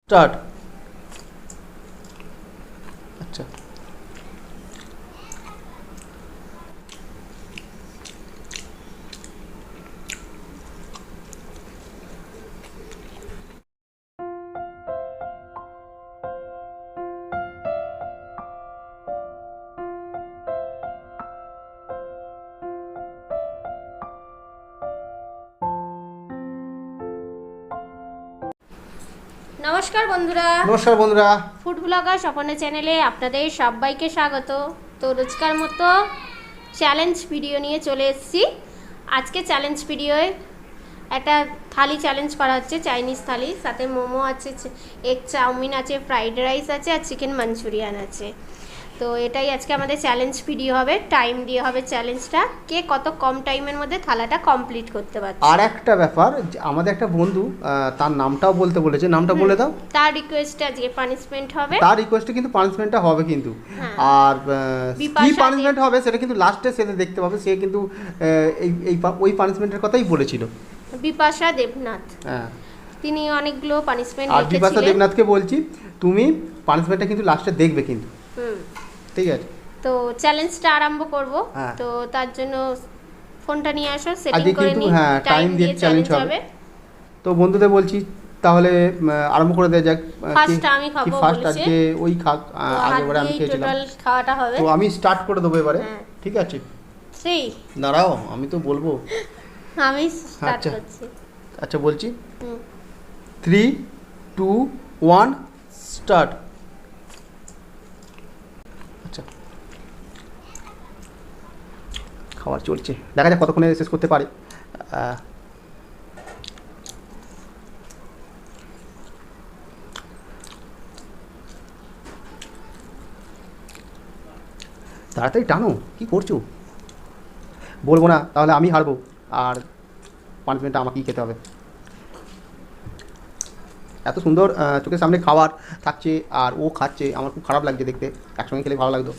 Start. আচ্ছা, নমস্কার বন্ধুরা, নমস্কার বন্ধুরা। ফুড ব্লগার স্বপনের চ্যানেলে আপনাদের সবাইকে স্বাগত। তো রোজকার মতো চ্যালেঞ্জ ভিডিও নিয়ে চলে এসেছি। আজকে চ্যালেঞ্জ ভিডিওয় একটা থালি চ্যালেঞ্জ করা হচ্ছে, চাইনিজ থালি, সাথে মোমো আছে, এগ চাউমিন আছে, ফ্রাইড রাইস আছে আর চিকেন মাঞ্চুরিয়ান আছে। তো এটাই আজকে আমাদের চ্যালেঞ্জ ভিডিও হবে। টাইম দিয়ে হবে চ্যালেঞ্জটা, কে কত কম টাইমের মধ্যে থালাটা কমপ্লিট করতে পারছে। আর একটা ব্যাপার, আমাদের একটা বন্ধু তার নামটাও বলতে বলেছে, নামটা বলে দাও। তার রিকোয়েস্টে আজকে পানিশমেন্ট হবে। তার রিকোয়েস্টে কিন্তু পানিশমেন্টটা হবে কিন্তু। হ্যাঁ। আর কি বিপাশা পানিশমেন্ট হবে সেটা কিন্তু লাস্টে সে দেখতে পাবে। সে কিন্তু ওই পানিশমেন্টের কথাই বলেছিল। বিপাশা দেবনাথ, হ্যাঁ। তিনি অনেকগুলো পানিশমেন্ট আর বিপাশা রেখেছিলেন। দেবনাথকে বলছি, তুমি পানিশমেন্টটা কিন্তু লাস্টে দেখবে কিন্তু। হুম। ঠিক আছে। তো চ্যালেঞ্জটা আরম্ভ করব। হ্যাঁ। তো তার জন্য ফোনটা নিয়ে আসো, সেটিং আজকে করে কিন্তু নিই। হ্যাঁ টাইম দিয়ে চ্যালেঞ্জ হবে। তো বন্ধুদের বলছি তাহলে আরম্ভ করে দেওয়া যাক। ফার্স্ট আমি খাবো ফার্স্ট বলেছে। আজকে ওই খাক, আগেরবারে আমি খেয়েছিলাম। টোটাল খাওয়াটা হবে। তো আমি স্টার্ট করে দেবো এবারে। হ্যাঁ। ঠিক আছে, 3 দাঁড়াও আমি তো বলবো। আমি স্টার্ট আচ্ছা। করছি। আচ্ছা বলছি, হুম। 3, 2, 1 স্টার্ট। আচ্ছা, খাবার চলছে, দেখা যাক কতক্ষণে শেষ করতে পারে। তাড়াতাড়ি টানো, কি করছো? বলবো না তাহলে আমি হারবো, আর পানিশমেন্টটা আমাকেই খেতে হবে। এত সুন্দর চোখের সামনে খাবার থাকছে আর ও খাচ্ছে, আমার খুব খারাপ লাগছে দেখতে। একসঙ্গে খেলে ভালো লাগতো।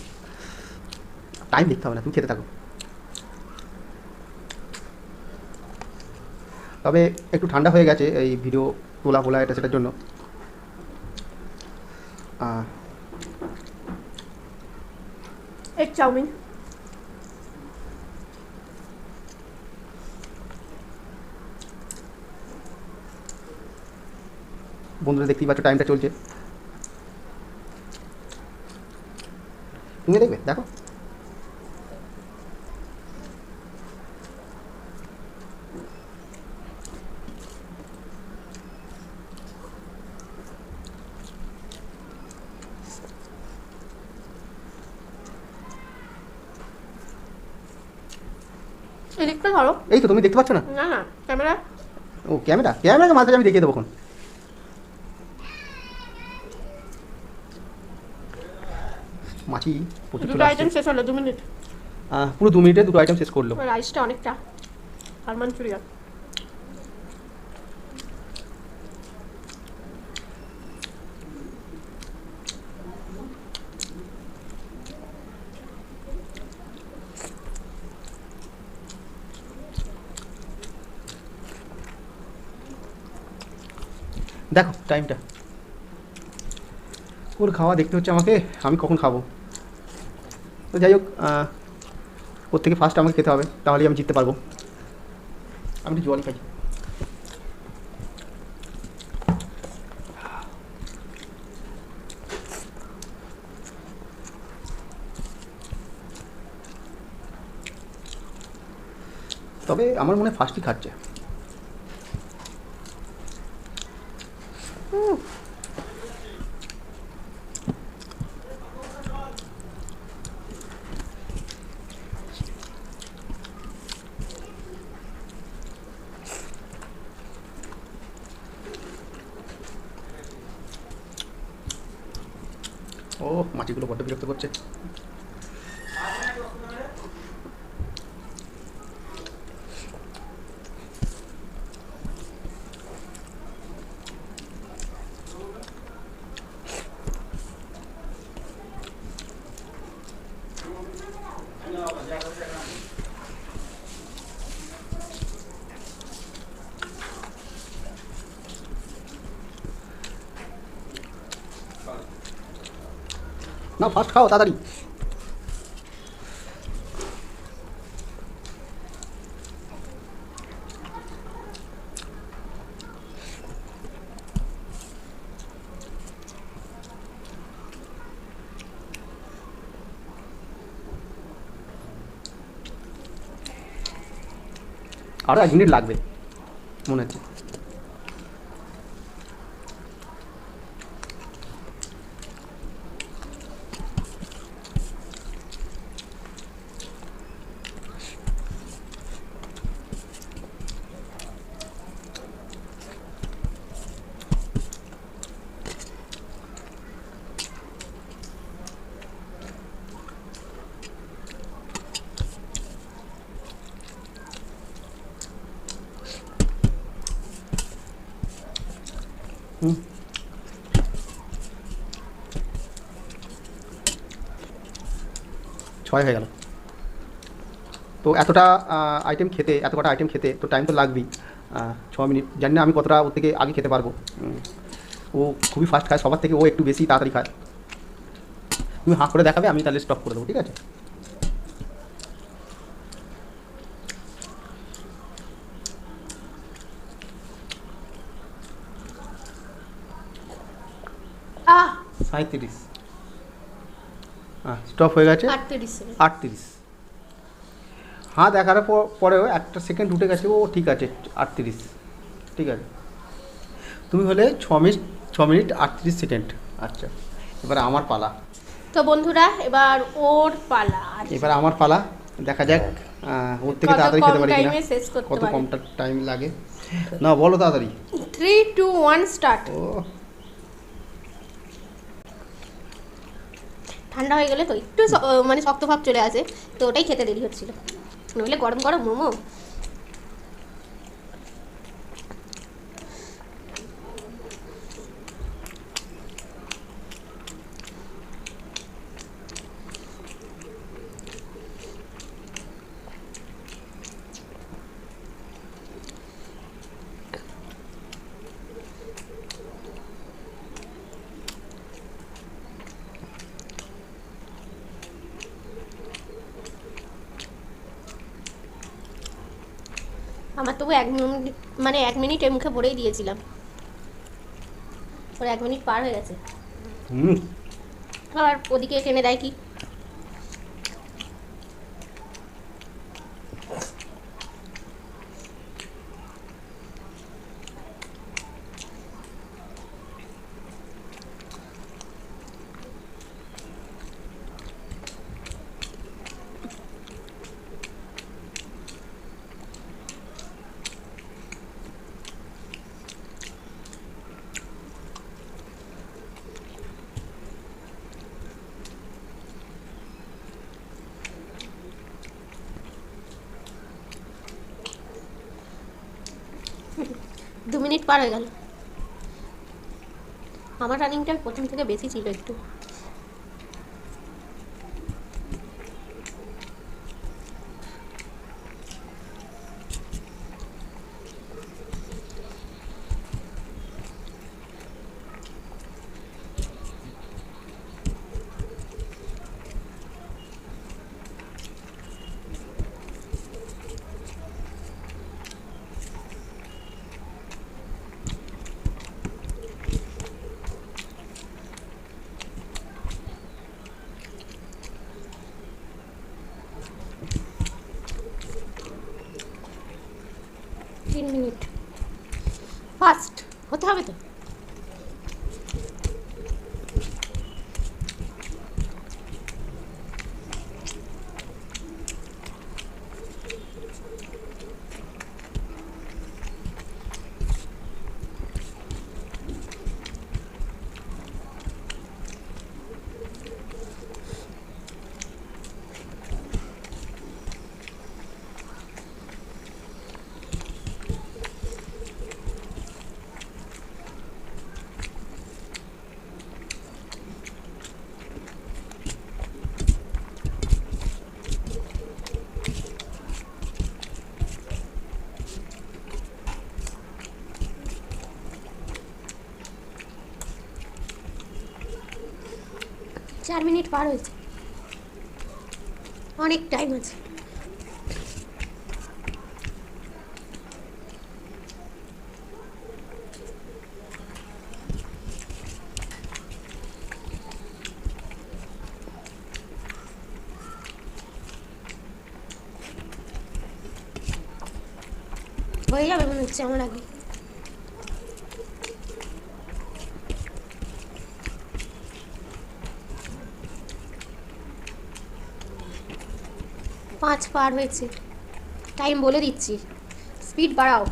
টাইম দেখতে হবে না, তুমি খেতে থাকো। তবে একটু ঠান্ডা হয়ে গেছে এই ভিডিও তোলা ফোলা এটা সেটার জন্য। Egg chowmein. বন্ধুরা দেখতেই পাচ্ছ টাইমটা চলছে, তুমি দেখবে, দেখো। এদিকটা ধরো। এই তো তুমি দেখতে পাচ্ছ না? না না, ক্যামেরা। ও ক্যামেরাকে মাঝে আমি দেখিয়ে দেবো। মাছি প্রচুর দুটো চলে আইটেম আসছে। শেষ হলো, 2 মিনিট। পুরো 2 মিনিটে দুটো আইটেম শেষ করলো। রাইসটা অনেকটা, আর মাঞ্চুরিয়ান। দেখো টাইমটা, ওর খাওয়া দেখতে হচ্ছে আমাকে, আমি কখন খাবো। তো যাই হোক, ওর থেকে ফার্স্ট আমাকে খেতে হবে, তাহলেই আমি জিততে পারবো। আমি একটু জলই খাই। তবে আমার মনে হয় ফার্স্টই খাচ্ছে। ও মাছিগুলো বড্ড বিরক্ত করছে। না ফার্স্ট খাও তাড়াতাড়ি। আরও 1 মিনিট লাগবে মনে হচ্ছে। হুম, 6 হয়ে গেল। তো এতটা আইটেম খেতে, এত কটা আইটেম খেতে তো টাইম তো লাগবেই। 6 মিনিট, জানি না আমি কতটা ওর থেকে আগে খেতে পারবো। ও খুবই ফাস্ট খায়, সবার থেকে ও একটু বেশি তাড়াতাড়ি খায়। তুমি হাঁ করে দেখাবে, আমি তাহলে স্টপ করে দেবো, ঠিক আছে? আহ 37। স্টপ হয়ে গেছে 38 সেকেন্ড। 38। হ্যাঁ দেখার পরেও একটা সেকেন্ড উঠে গেছে, ও ঠিক আছে 38, ঠিক আছে। তুমি হলে 6 মিনিট 38 সেকেন্ড। আচ্ছা, এবার আমার পালা। তো বন্ধুরা এবার ওর পালা। এবার আমার পালা, দেখা যাক ওর থেকে কত তাড়াতাড়ি কম খেতে পারি কিনা, টাইমে শেষ করতে কত পারে। কমটা টাইম লাগে। না বলো তাড়াতাড়ি। 3 2 1 স্টার্ট। ও ঠান্ডা হয়ে গেলে তো একটু মানে শক্ত ভাব চলে আসে, তো ওটাই খেতে দেরি হচ্ছিল, নইলে গরম গরম মোমো। আমার তবু 1 মিনিট, মানে 1 মিনিট এর মুখে ভরেই দিয়েছিলাম, ওর 1 মিনিট পার হয়ে গেছে। হুম, আর ওদিকে টেনে দেয় কি? দু মিনিট পার হয়ে গেল। আমার রানিংটা প্রথম থেকে বেশি ছিল একটু। তিন মিনিট ফাস্ট হতে হবে তো। 4 মিনিট পার হয়েছে, অনেক টাইম আছে। হয়ে যাবে মনে হচ্ছে আমার আগে। পাঁচ পার হয়েছে, টাইম বলে দিচ্ছি, স্পিড বাড়াও।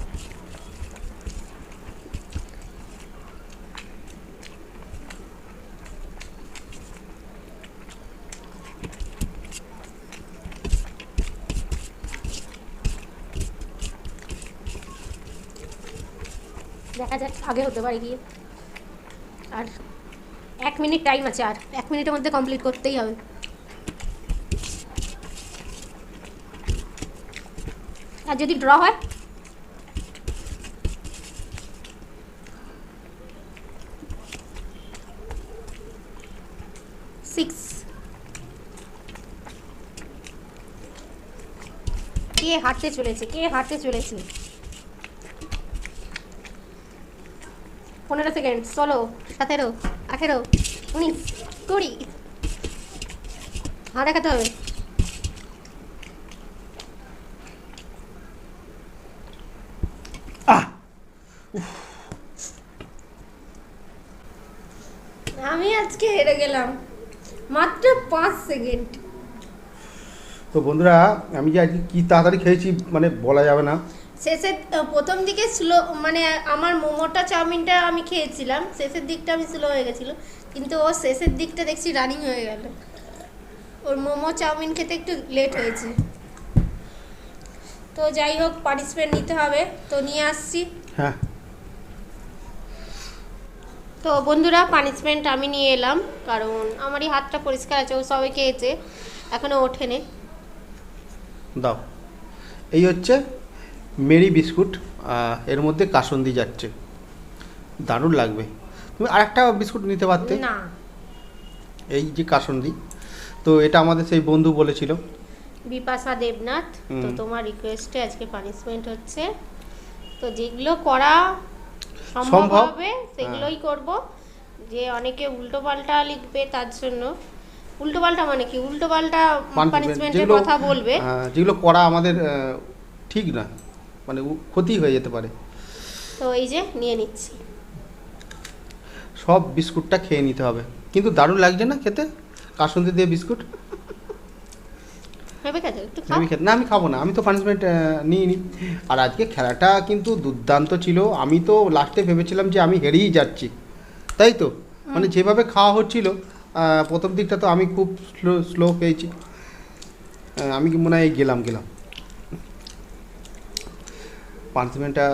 দেখা যাক আগে হতে পারে গিয়ে। আর 1 মিনিট টাইম আছে, আর 1 মিনিটের মধ্যে কমপ্লিট করতেই হবে। আর যদি ড্র হয়, কে হাঁটতে চলেছে, কে হাঁটতে চলেছে? 15 সেকেন্ড, 16, 17, 18, 19, 20। হ্যাঁ, দেখাতে হবে। আমি আজকে হেরে গেলাম মাত্র 5 সেকেন্ড। তো বন্ধুরা, আমি যে আজকে কী তাড়াতাড়ি খেয়েছি মানে বলা যাবে না। শেষের প্রথম দিকে স্লো, মানে আমার মোমোটা চাউমিনটা আমি খেয়েছিলাম, শেষের দিকটা আমি স্লো হয়ে গেছিলো, কিন্তু ও শেষের দিকটা দেখছি রানিং হয়ে গেল। ওর মোমো চাউমিন খেতে একটু লেট হয়েছে। তো যাই হোক, পানিশমেন্ট নিতে হবে, তো নিয়ে আসছি। হ্যাঁ, তো বন্ধুরা, পানিশমেন্ট আমি নিয়ে এলাম, কারণ আমারই হাতটা পরিষ্কার আছে, ও সবাই খেয়েছে, এখনো ওঠেনি। দাও। এই হচ্ছে মেরি বিস্কুট, এর মধ্যে কাসুন্দি যাচ্ছে, দারুণ লাগবে। তুমি আরেকটা বিস্কুট নিতে পারতে। না, এই যে কাসুন্দি, তো এটা আমাদের সেই বন্ধু বলেছিল, বিপাশা দেবনাথ। তো তোমার রিকোয়েস্টে আজকে পানিশমেন্ট হচ্ছে। তো যেগুলো করা সম্ভব হবে সেগুলোই করব। যে অনেকে উল্টো পাল্টা লিখবে, তার জন্য উল্টো পাল্টা মানে কি, উল্টো পাল্টা পানিশমেন্টের কথা বলবে, যেগুলো করা আমাদের ঠিক না, মানে ক্ষতি হয়ে যেতে পারে। তো এই যে নিয়ে নিচ্ছি। সব বিস্কুটটা খেয়ে নিতে হবে, কিন্তু দারুণ লাগছে না খেতে, কাসুন্দি দিয়ে বিস্কুট। হবে খেতে একটু আমি খেতে না, আমি খাবো না, আমি তো পানিশমেন্ট নিইনি। আর আজকে খেলাটা কিন্তু দুর্দান্ত ছিল। আমি তো লাস্টে ভেবেছিলাম যে আমি হেরেই যাচ্ছি, তাই তো, মানে যেভাবে খাওয়া হচ্ছিল প্রথম দিকটা তো আমি খুব স্লো খেয়েছি। আমি কি মনে হয় গেলাম পানিশমেন্টটা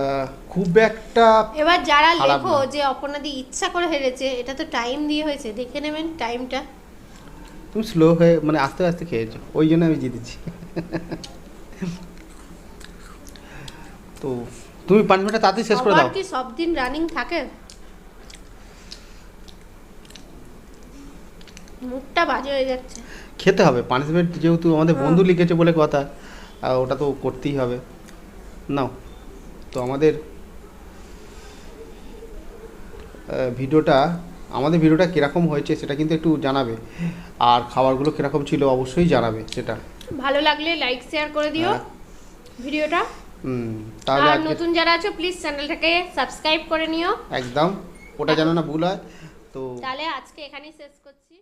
খুব একটা। এবার যারা খারাপ লেখো না। যে অপর্ণাদি ইচ্ছা করে হেরেছে, এটা তো টাইম দিয়ে হয়েছে, দেখে নেবেন টাইমটা। তুমি স্লো হয়ে মানে আস্তে আস্তে খেয়েছো, ওই জন্য আমি জিতেছি। তো তুমি পানিশমেন্টটা তাড়াতাড়ি শেষ করে দাও। কি সব দিন রানিং থাকে? মুখটা বাজে হয়ে যাচ্ছে। খেতে হবে পানিশমেন্ট, যেহেতু আমাদের বন্ধু লিখেছে বলে কথা, ওটা তো করতেই হবে। নাও। তো আমাদের ভিডিওটা কীরকম হয়েছে সেটা কিন্তু একটু জানাবে, আর খাবারগুলো কীরকম ছিল অবশ্যই জানাবে সেটা। ভালো লাগলে লাইক শেয়ার করে দিও ভিডিওটা। তাহলে আর নতুন যারা আছো প্লিজ চ্যানেলটাকে সাবস্ক্রাইব করে নিও একদম, ওটা যেন না ভুল হয়। তো তাহলে আজকে এখানেই শেষ করছি।